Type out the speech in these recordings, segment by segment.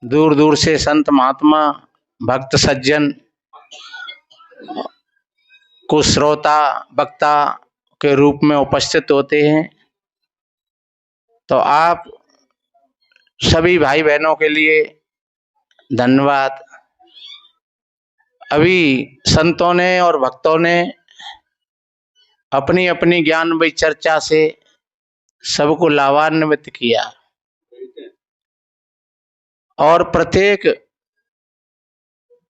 दूर दूर से संत महात्मा भक्त सज्जन को श्रोता वक्ता के रूप में उपस्थित होते हैं। तो आप सभी भाई बहनों के लिए धन्यवाद। अभी संतों ने और भक्तों ने अपनी अपनी ज्ञानमयी चर्चा से सबको लाभान्वित किया और प्रत्येक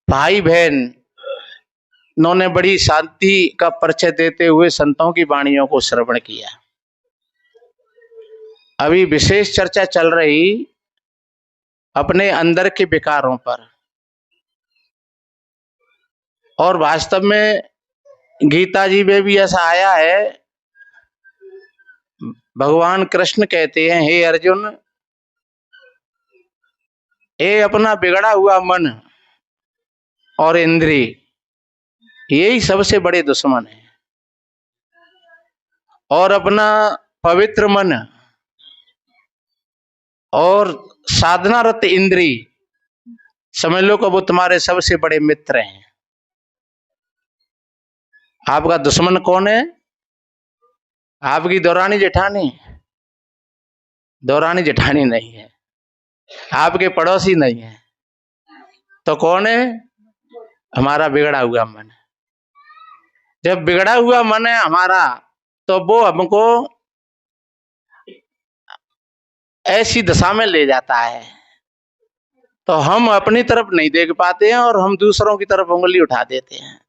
भाई बहन उन्होंने बड़ी शांति का परिचय देते हुए संतों की वाणियों को श्रवण किया। अभी विशेष चर्चा चल रही अपने अंदर के विकारों पर, और वास्तव में गीता जी में भी ऐसा आया है। भगवान कृष्ण कहते हैं, हे अर्जुन, ये अपना बिगड़ा हुआ मन और इंद्री यही सबसे बड़े दुश्मन है, और अपना पवित्र मन और साधनारत इंद्री समझ लो कि वो तुम्हारे सबसे बड़े मित्र हैं। आपका दुश्मन कौन है? आपकी दौरानी जेठानी? दौरानी जेठानी नहीं है, आपके पड़ोसी नहीं है, तो कौन है? हमारा बिगड़ा हुआ मन। जब बिगड़ा हुआ मन है हमारा, तो वो हमको ऐसी दशा में ले जाता है तो हम अपनी तरफ नहीं देख पाते हैं और हम दूसरों की तरफ उंगली उठा देते हैं।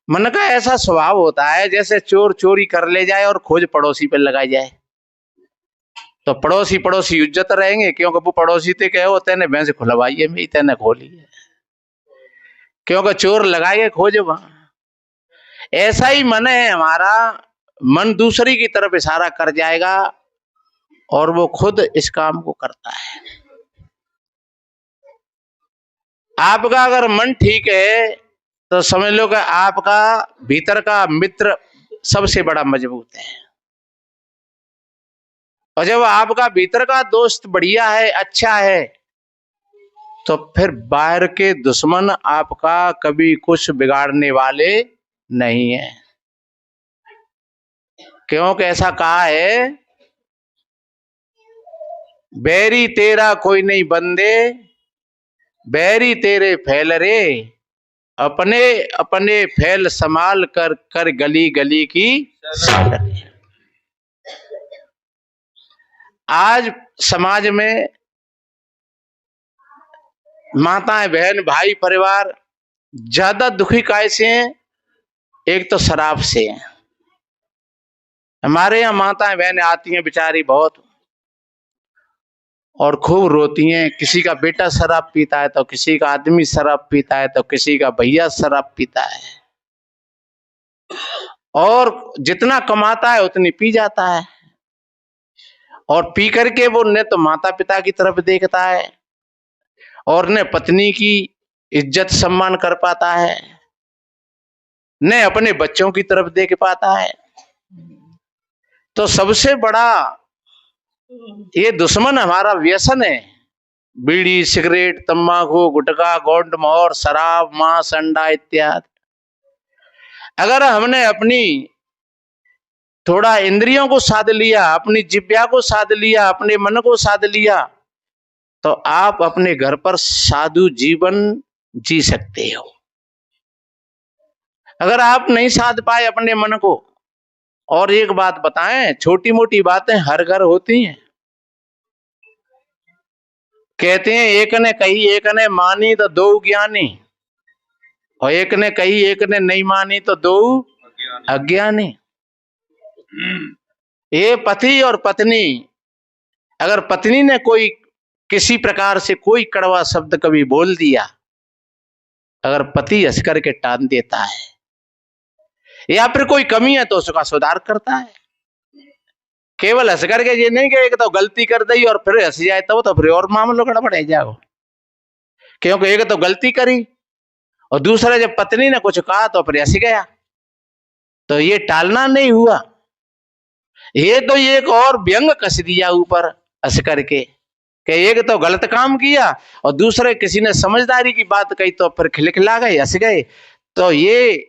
मन का ऐसा स्वभाव होता है जैसे चोर चोरी कर ले जाए और खोज पड़ोसी पे लगाई जाए, तो पड़ोसी पड़ोसी इज्जत रहेंगे, क्योंकि वो पड़ोसी ते कहे तेने भैंस खुलवाई है, मेरी तेने खोली है, क्योंकि चोर लगाएंगे खोज वहां। ऐसा ही मन है हमारा, मन दूसरी की तरफ इशारा कर जाएगा और वो खुद इस काम को करता है। आपका अगर मन ठीक है तो समझ लो कि आपका भीतर का मित्र सबसे बड़ा मजबूत है, और जब आपका भीतर का दोस्त बढ़िया है, अच्छा है, तो फिर बाहर के दुश्मन आपका कभी कुछ बिगाड़ने वाले नहीं है। क्योंकि ऐसा कहा है, बैरी तेरा कोई नहीं बंदे, बैरी तेरे फैल रे, अपने अपने फैल संभाल कर कर गली गली की साल रे। आज समाज में माताएं बहन भाई परिवार ज्यादा दुखी काय से हैं? एक तो शराब से हैं। हमारे यहाँ माताएं बहनें आती हैं बेचारी बहुत, और खूब रोती हैं। किसी का बेटा शराब पीता है, तो किसी का आदमी शराब पीता है, तो किसी का भैया शराब पीता है, और जितना कमाता है उतनी पी जाता है, और पी करके वो न तो माता पिता की तरफ देखता है और न पत्नी की इज्जत सम्मान कर पाता है, न अपने बच्चों की तरफ देख पाता है। तो सबसे बड़ा ये दुश्मन हमारा व्यसन है, बीड़ी सिगरेट तंबाकू गुटखा गोंड मोहर शराब मांस अंडा इत्यादि। अगर हमने अपनी थोड़ा इंद्रियों को साध लिया, अपनी जिह्वा को साध लिया, अपने मन को साध लिया, तो आप अपने घर पर साधु जीवन जी सकते हो। अगर आप नहीं साध पाए अपने मन को, और एक बात बताएं, छोटी मोटी बातें हर घर होती हैं। कहते हैं एक ने कही एक ने मानी तो दो ज्ञानी, और एक ने कही एक ने नहीं मानी तो दो अज्ञानी। ये पति और पत्नी, अगर पत्नी ने कोई किसी प्रकार से कोई कड़वा शब्द कभी बोल दिया, अगर पति हंस करके टान देता है, या फिर कोई कमी है तो उसका सुधार करता है। केवल हंस करके ये नहीं कि एक तो गलती कर दी और फिर हंस जाए, तो फिर और मामलों गड़बड़ जाओ, क्योंकि एक तो गलती करी और दूसरा जब पत्नी ने कुछ कहा तो फिर हंस गया, तो ये टालना नहीं हुआ, ये तो एक और व्यंग कस दिया ऊपर हंस करके। कि एक तो गलत काम किया और दूसरे किसी ने समझदारी की बात कही तो फिर खिलखिला गए, हंस गए। तो ये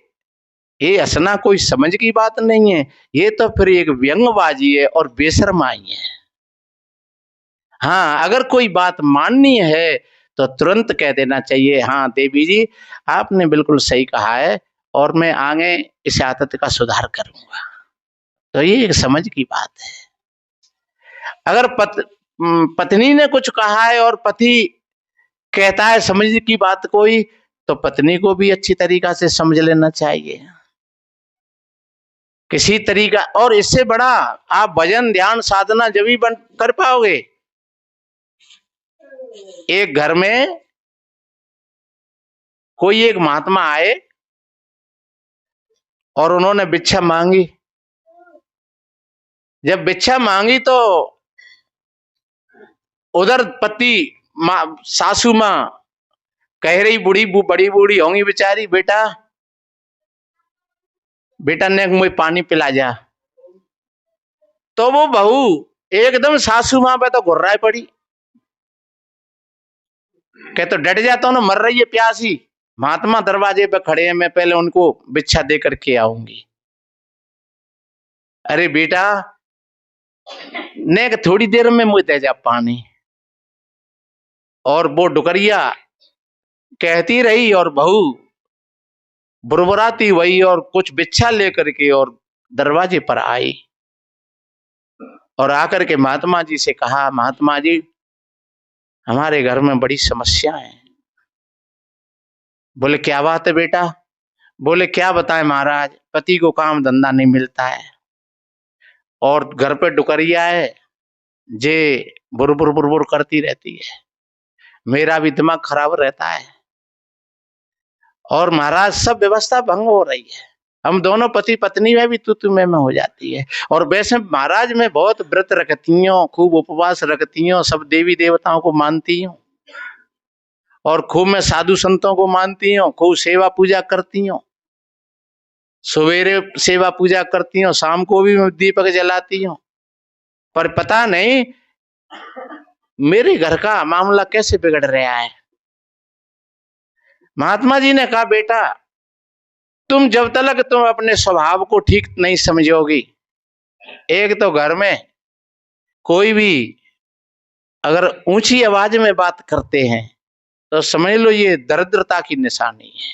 हंसना कोई समझ की बात नहीं है, ये तो फिर एक व्यंग्यबाजी है और बेशर्माई है। हाँ, अगर कोई बात माननी है तो तुरंत कह देना चाहिए, हाँ देवी जी आपने बिल्कुल सही कहा है और मैं आगे इस आदत का सुधार करूंगा। तो ये एक समझ की बात है। अगर पत्नी ने कुछ कहा है और पति कहता है समझ की बात कोई, तो पत्नी को भी अच्छी तरीका से समझ लेना चाहिए किसी तरीका। और इससे बड़ा आप भजन ध्यान साधना जब ही कर पाओगे। एक घर में कोई एक महात्मा आए और उन्होंने भिक्षा मांगी। जब भिक्षा मांगी तो उधर पति सासू मां कह रही, बड़ी बूढ़ी होंगी बेचारी, बेटा ने मुझे पानी पिला जा। तो वो बहू एकदम सासू मां पे तो घुर्राए पड़ी, कह तो डट जाता हूं ना, मर रही है प्यासी, महात्मा दरवाजे पे खड़े हैं, मैं पहले उनको भिक्षा दे करके आऊंगी। अरे बेटा ने थोड़ी देर में मुझे दे जा पानी। और वो डुकरिया कहती रही और बहू बुरबुराती वही और कुछ भिक्षा लेकर के और दरवाजे पर आई और आकर के महात्मा जी से कहा, महात्मा जी हमारे घर में बड़ी समस्या है। बोले क्या बात है बेटा? बोले क्या बताएं महाराज, पति को काम धंधा नहीं मिलता है और घर पे डुकरिया है, जे बुरबुर बुरबुर करती रहती है, मेरा भी दिमाग खराब रहता है और महाराज सब व्यवस्था भंग हो रही है, हम दोनों पति पत्नी में भी तू में हो जाती है। और वैसे महाराज मैं बहुत व्रत रखती हूँ, खूब उपवास रखती हूँ, सब देवी देवताओं को मानती हूँ और खूब मैं साधु संतों को मानती हूँ, खूब सेवा पूजा करती हूँ, सवेरे सेवा पूजा करती हूँ, शाम को भी मैं दीपक जलाती हूँ, पर पता नहीं मेरे घर का मामला कैसे बिगड़ रहा है। महात्मा जी ने कहा बेटा तुम जब तक तुम अपने स्वभाव को ठीक नहीं समझोगी, एक तो घर में कोई भी अगर ऊंची आवाज में बात करते हैं तो समझ लो ये दरिद्रता की निशानी है।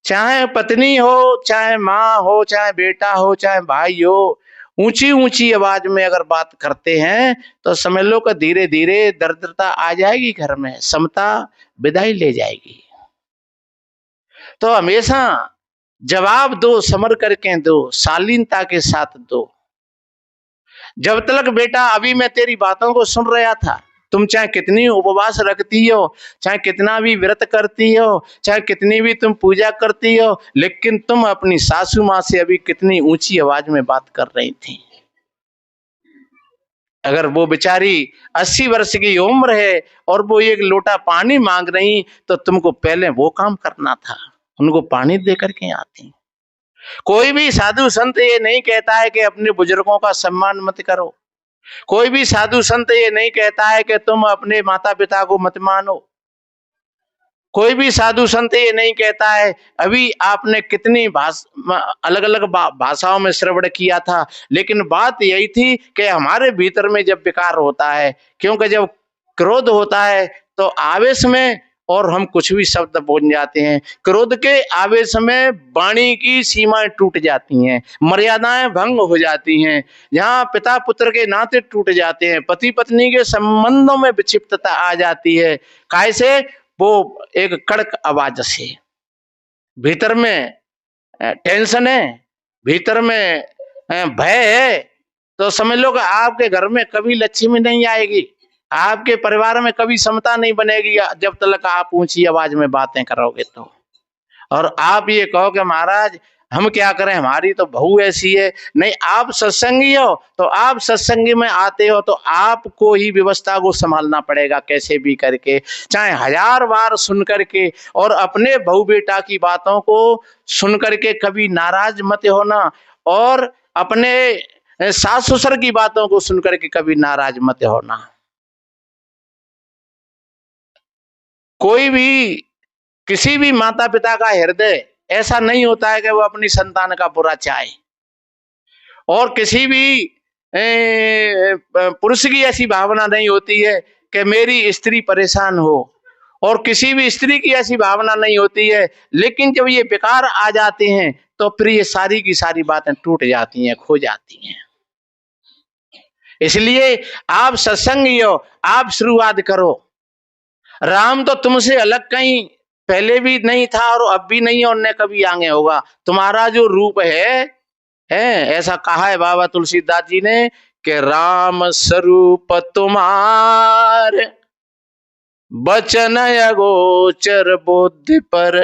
चाहे पत्नी हो, चाहे माँ हो, चाहे बेटा हो, चाहे भाई हो, ऊंची ऊंची आवाज में अगर बात करते हैं तो समझ लो कि धीरे धीरे दरिद्रता आ जाएगी घर में, समता विदाई ले जाएगी। तो हमेशा जवाब दो, समर करके दो, शालीनता के साथ दो। जब तक बेटा अभी मैं तेरी बातों को सुन रहा था, तुम चाहे कितनी उपवास रखती हो, चाहे कितना भी व्रत करती हो, चाहे कितनी भी तुम पूजा करती हो, लेकिन तुम अपनी सासू माँ से अभी कितनी ऊंची आवाज में बात कर रही थी। अगर वो बेचारी 80 वर्ष की उम्र है और वो एक लोटा पानी मांग रही तो तुमको पहले वो काम करना था, उनको पानी दे करके आती। कोई भी साधु संत ये नहीं कहता है कि अपने बुजुर्गों का सम्मान मत करो, कोई भी साधु संत ये नहीं कहता है कि तुम अपने माता पिता को मत मानो, कोई भी साधु संत ये नहीं कहता है अभी आपने कितनी अलग अलग भाषाओं में श्रवण किया था, लेकिन बात यही थी कि हमारे भीतर में जब विकार होता है, क्योंकि जब क्रोध होता है तो आवेश में और हम कुछ भी शब्द बोल जाते हैं, क्रोध के आवेश में वाणी की सीमाएं टूट जाती हैं, मर्यादाएं भंग हो जाती हैं, जहां पिता पुत्र के नाते टूट जाते हैं, पति पत्नी के संबंधों में विक्षिप्तता आ जाती है। कैसे? वो एक कड़क आवाज से। भीतर में टेंशन है, भीतर में भय है, तो समझ लो कि आपके घर में कभी लक्ष्मी नहीं आएगी, आपके परिवार में कभी समता नहीं बनेगी जब तक आप ऊंची आवाज में बातें करोगे तो। और आप ये कहो कि महाराज हम क्या करें, हमारी तो बहू ऐसी है। नहीं, आप सत्संगी हो तो आप सत्संगी में आते हो तो आपको ही व्यवस्था को संभालना पड़ेगा कैसे भी करके, चाहे 1000 बार सुन करके। और अपने बहू बेटा की बातों को सुन करके कभी नाराज मत होना, और अपने सास ससुर की बातों को सुन करके कभी नाराज मत होना। कोई भी किसी भी माता पिता का हृदय ऐसा नहीं होता है कि वो अपनी संतान का बुरा चाहे, और किसी भी पुरुष की ऐसी भावना नहीं होती है कि मेरी स्त्री परेशान हो, और किसी भी स्त्री की ऐसी भावना नहीं होती है। लेकिन जब ये विकार आ जाते हैं तो फिर ये सारी की सारी बातें टूट जाती हैं, खो जाती हैं। इसलिए आप सत्संगी हो, आप शुरुआत करो। राम तो तुमसे अलग कहीं पहले भी नहीं था और अब भी नहीं, और न कभी आगे होगा। तुम्हारा जो रूप है ऐसा कहा है बाबा तुलसीदास जी ने कि राम स्वरूप तुम्हार बचन अगोचर बुद्धि पर,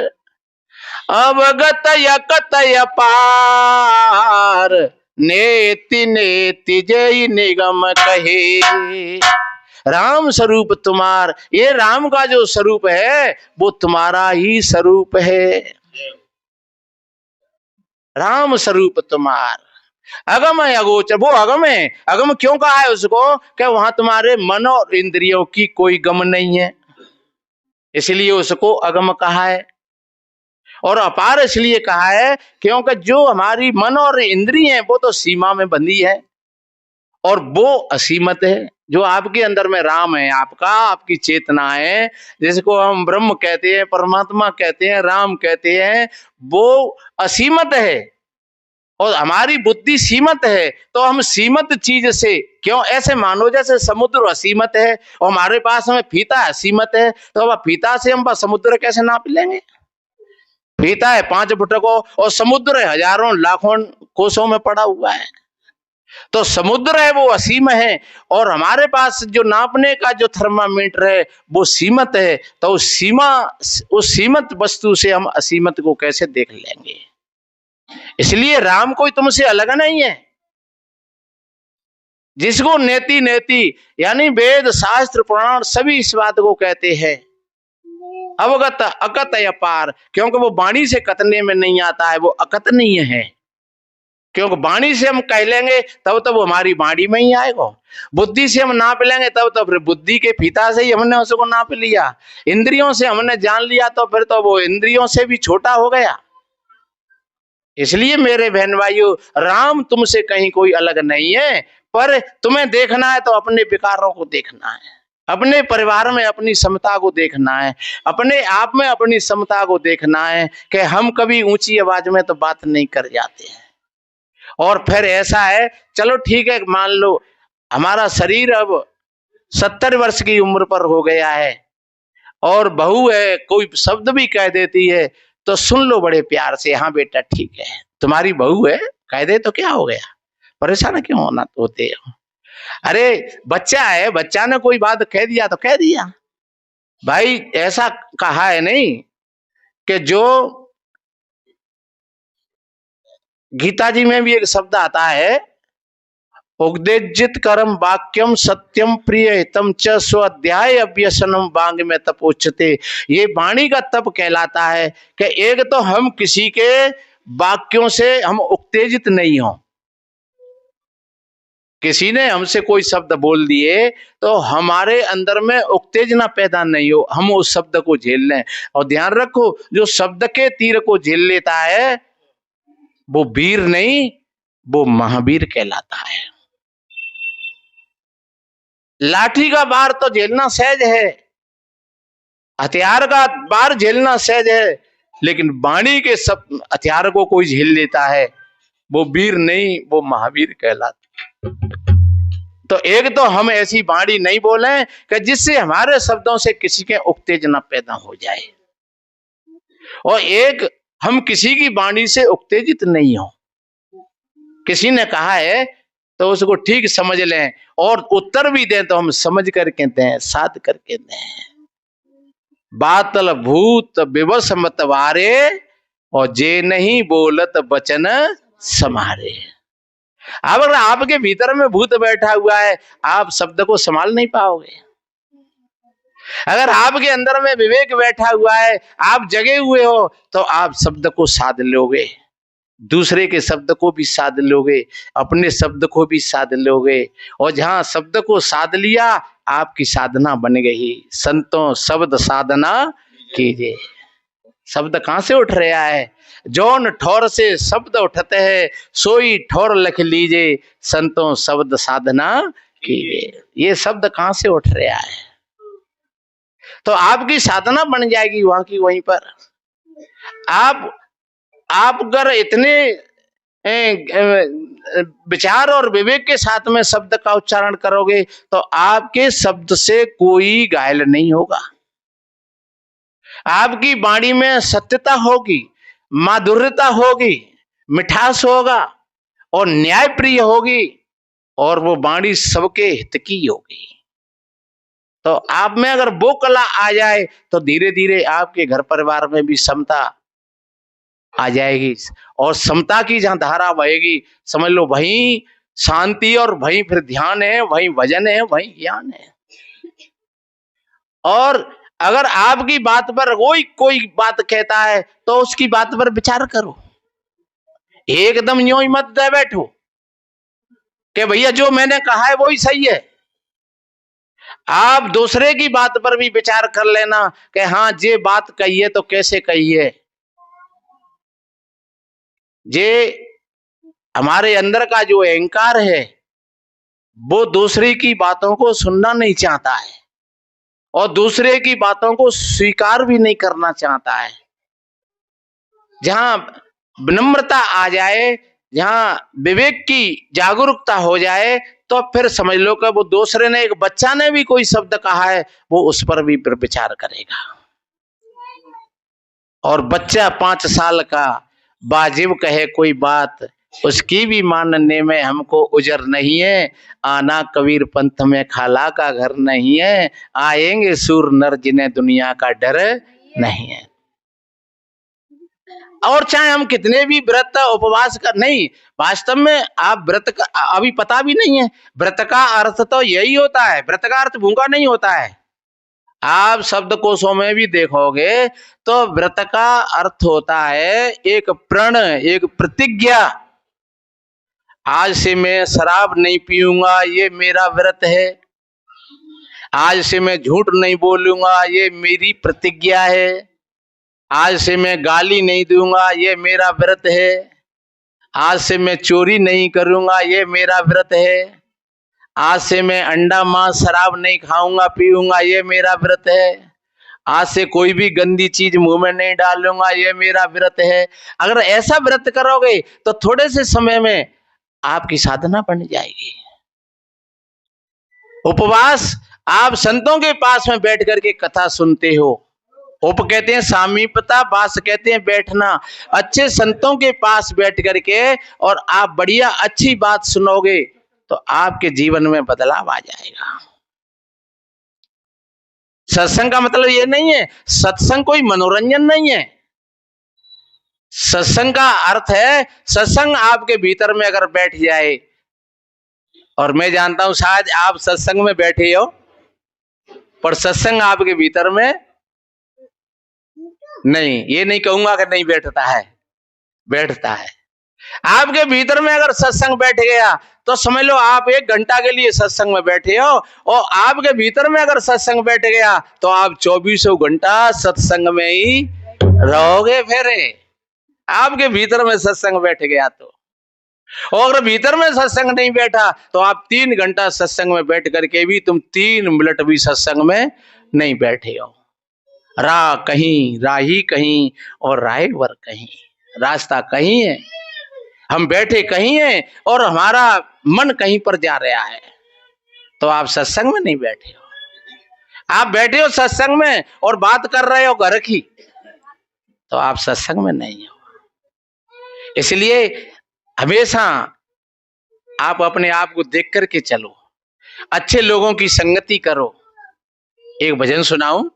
अवगत यकत अपार, नेति नेति जय निगम कहे। राम स्वरूप तुम्हार, ये राम का जो स्वरूप है वो तुम्हारा ही स्वरूप है। राम स्वरूप तुम्हार अगम है अगोचर, वो अगम है। अगम क्यों कहा है उसको? कि वहां तुम्हारे मन और इंद्रियों की कोई गम नहीं है, इसलिए उसको अगम कहा है। और अपार इसलिए कहा है क्योंकि जो हमारी मन और इंद्रिय है वो तो सीमा में बंधी है, और वो असीमत है। जो आपके अंदर में राम है, आपकी चेतना है, जिसको हम ब्रह्म कहते हैं, परमात्मा कहते हैं, राम कहते हैं, वो असीमत है और हमारी बुद्धि सीमित है। तो हम सीमित चीज से क्यों, ऐसे मानो जैसे समुद्र असीमत है और हमारे पास में फीता असीमत है, तो अब फीता से हम समुद्र कैसे नाप लेंगे? फीता है 5 फुट को और समुद्र है हजारों लाखों कोसों में पड़ा हुआ है। तो समुद्र है वो असीम है, और हमारे पास जो नापने का जो थर्मामीटर है वो सीमित है। तो उस सीमित वस्तु से हम असीमित को कैसे देख लेंगे? इसलिए राम कोई तुमसे अलग नहीं है। जिसको नेति नेति यानी वेद शास्त्र पुराण सभी इस बात को कहते हैं, अवगत अकत अपार, क्योंकि वो वाणी से कतने में नहीं आता है, वो अकथनीय है। क्योंकि वाणी से हम कह लेंगे तब तो वो हमारी वाणी में ही आएगा, बुद्धि से हम नाप लेंगे तब तो फिर बुद्धि के फीता से ही हमने उसको नाप लिया, इंद्रियों से हमने जान लिया तो फिर तो वो इंद्रियों से भी छोटा हो गया। इसलिए मेरे बहन भाइयों, राम तुमसे कहीं कोई अलग नहीं है, पर तुम्हें देखना है तो अपने विकारों को देखना है, अपने परिवार में अपनी समता को देखना है, अपने आप में अपनी समता को देखना है कि हम कभी ऊंची आवाज में तो बात नहीं कर जाते हैं। और फिर ऐसा है, चलो ठीक है, मान लो हमारा शरीर अब 70 वर्ष की उम्र पर हो गया है और बहू है, कोई शब्द भी कह देती है तो सुन लो बड़े प्यार से, हाँ बेटा ठीक है, तुम्हारी बहू है, कह दे तो क्या हो गया, परेशान क्यों होना होते हो? अरे बच्चा है, बच्चा ने कोई बात कह दिया तो कह दिया भाई। ऐसा कहा है नहीं कि जो गीता जी में भी एक शब्द आता है, उग्देजित करम वाक्यम सत्यम प्रिय हितम च स्वाध्याय अभ्यसनम वांग में तपोच्यते। ये वाणी का तप कहलाता है कि एक तो हम किसी के वाक्यों से हम उत्तेजित नहीं हो, किसी ने हमसे कोई शब्द बोल दिए तो हमारे अंदर में उत्तेजना पैदा नहीं हो, हम उस शब्द को झेल लें। और ध्यान रखो, जो शब्द के तीर को झेल लेता है वो वीर नहीं, वो महावीर कहलाता है। लाठी का वार तो झेलना सहज है, हथियार का वार झेलना सहज है, लेकिन वाणी के सब हथियार को कोई झेल लेता है वो वीर नहीं, वो महावीर कहलाता। तो एक तो हम ऐसी वाणी नहीं बोले कि जिससे हमारे शब्दों से किसी के उत्तेजना पैदा हो जाए, और एक हम किसी की वाणी से उत्तेजित नहीं हो। किसी ने कहा है तो उसको ठीक समझ लें, और उत्तर भी दें तो हम समझ करके दें, साध करके दें। बातल भूत विवश मत वारे, और जे नहीं बोलत वचन समारे। अगर आपके भीतर में भूत बैठा हुआ है, आप शब्द को संभाल नहीं पाओगे। अगर आपके अंदर में विवेक बैठा हुआ है, आप जगे हुए हो, तो आप शब्द को साध लोगे। दूसरे के शब्द को भी साध लोगे, अपने शब्द को भी साध लोगे, और जहां शब्द को साध लिया आपकी साधना बन गई। संतों शब्द साधना कीजिए। शब्द कहां से उठ रहा है? जौन ठौर से शब्द उठते हैं सोई ठौर लिख लीजिए, संतों शब्द साधना कीजिए। ये शब्द कहां से उठ रहा है? तो आपकी साधना बन जाएगी वहां की वहीं पर। आप अगर इतने विचार और विवेक के साथ में शब्द का उच्चारण करोगे तो आपके शब्द से कोई घायल नहीं होगा। आपकी वाणी में सत्यता होगी, माधुर्यता होगी, मिठास होगा और न्यायप्रिय होगी, और वो वाणी सबके हित की होगी। तो आप में अगर वो कला आ जाए तो धीरे धीरे आपके घर परिवार में भी समता आ जाएगी, और समता की जहां धारा बहेगी समझ लो वहीं शांति, और वहीं फिर ध्यान है, वहीं भजन है, वहीं ज्ञान है। और अगर आपकी बात पर कोई बात कहता है तो उसकी बात पर विचार करो, एकदम यूं ही मत दे बैठो कि भैया जो मैंने कहा है वो ही सही है। आप दूसरे की बात पर भी विचार कर लेना कि हाँ ये बात कही है तो कैसे कही है। ये हमारे अंदर का जो अहंकार है वो दूसरे की बातों को सुनना नहीं चाहता है और दूसरे की बातों को स्वीकार भी नहीं करना चाहता है। जहां विनम्रता आ जाए, जहां विवेक की जागरूकता हो जाए तो फिर समझ लो कि वो दूसरे ने, एक बच्चा ने भी कोई शब्द कहा है वो उस पर भी फिर विचार करेगा। और बच्चा 5 साल का वाजिब कहे कोई बात, उसकी भी मानने में हमको उजर नहीं है। आना कबीर पंथ में खाला का घर नहीं है, आएंगे सूर नर जिन्हें दुनिया का डर नहीं है। और चाहे हम कितने भी व्रत उपवास कर, नहीं, वास्तव में आप व्रत का अभी पता भी नहीं है। व्रत का अर्थ तो यही होता है, व्रत का अर्थ भूखा नहीं होता है। आप शब्दकोशों में भी देखोगे तो व्रत का अर्थ होता है एक प्रण, एक प्रतिज्ञा। आज से मैं शराब नहीं पीऊंगा, ये मेरा व्रत है। आज से मैं झूठ नहीं बोलूंगा, ये मेरी प्रतिज्ञा है। आज से मैं गाली नहीं दूंगा, ये मेरा व्रत है। आज से मैं चोरी नहीं करूंगा, ये मेरा व्रत है। आज से मैं अंडा मांस शराब नहीं खाऊंगा पीऊंगा, ये मेरा व्रत है। आज से कोई भी गंदी चीज मुंह में नहीं डालूंगा, ये मेरा व्रत है। अगर ऐसा व्रत करोगे तो थोड़े से समय में आपकी साधना बन जाएगी। उपवास, आप संतों के पास में बैठ करके कथा सुनते हो। उप कहते हैं सामीप्यता, वास कहते हैं बैठना। अच्छे संतों के पास बैठ करके और आप बढ़िया अच्छी बात सुनोगे तो आपके जीवन में बदलाव आ जाएगा। सत्संग का मतलब ये नहीं है, सत्संग कोई मनोरंजन नहीं है। सत्संग का अर्थ है, सत्संग आपके भीतर में अगर बैठ जाए, और मैं जानता हूं शायद आप सत्संग में बैठे हो पर सत्संग आपके भीतर में नहीं, ये नहीं कहूंगा कि नहीं बैठता है, बैठता है। आपके भीतर में अगर सत्संग बैठ गया तो समझ लो आप 1 घंटा के लिए सत्संग में बैठे हो, और आपके भीतर में अगर सत्संग बैठ गया तो आप 24 घंटा सत्संग में ही रहोगे। फिर आपके भीतर में सत्संग बैठ गया तो, और अगर भीतर में सत्संग नहीं बैठा तो आप 3 घंटा सत्संग में बैठ करके भी तुम 3 मिनट भी सत्संग में नहीं बैठे हो। राह कहीं, राही कहीं और राहेवर कहीं, रास्ता कहीं है, हम बैठे कहीं हैं और हमारा मन कहीं पर जा रहा है। तो आप सत्संग में नहीं बैठे हो। आप बैठे हो सत्संग में और बात कर रहे हो घर की, तो आप सत्संग में नहीं हो। इसलिए हमेशा आप अपने आप को देख करके चलो, अच्छे लोगों की संगति करो। एक भजन सुनाऊं?